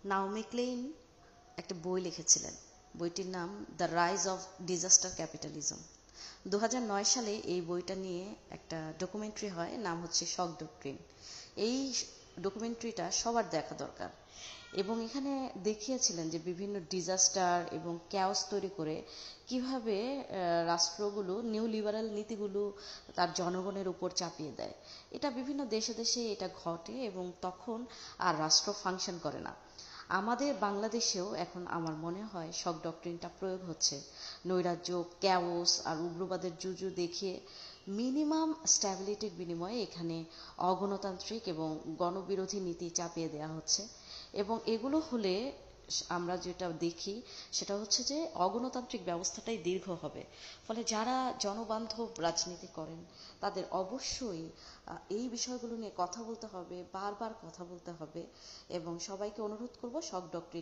Naomi Klein একটা বই লিখেছিলেন। বইটির নাম the rise of disaster capitalism. 2009 সালে এই বইটা নিয়ে একটা ডকুমেন্টারি হয়, নাম হচ্ছে শক ডক্ট্রিন। এই ডকুমেন্টারিটা সবার দেখা দরকার। এবং এখানে দেখিয়েছিলেন যে বিভিন্ন ডিজাস্টার এবং ক্যাওস তৈরি করে কিভাবে রাষ্ট্রগুলো নিউ লিবারাল নীতিগুলো তার জনগণের উপর চাপিয়ে দেয়। এটা বিভিন্ন দেশে দেশে এটা ঘটে এবং তখন আর রাষ্ট্র ফাংশন করে না। আমাদের বাংলাদেশেও এখন আমার মনে হয় শক ডক্ট্রিনটা প্রয়োগ হচ্ছে। নৈরাজ্য, ক্যাওস আর উগ্রবাদের জুজু দেখিয়ে মিনিমাম স্ট্যাবিলিটির বিনিময়ে এখানে অগণতান্ত্রিক এবং গণবিরোধী নীতি চাপিয়ে দেওয়া হচ্ছে। এবং এগুলো হলে আমরা যেটা দেখি সেটা হচ্ছে যে অগণতান্ত্রিক ব্যবস্থাটাই দীর্ঘ হবে। ফলে যারা জনবান্ধব রাজনীতি করেন তাদের অবশ্যই এই বিষয়গুলো নিয়ে কথা বলতে হবে, বারবার কথা বলতে হবে। এবং সবাইকে অনুরোধ করব শক ডক্ট্রিন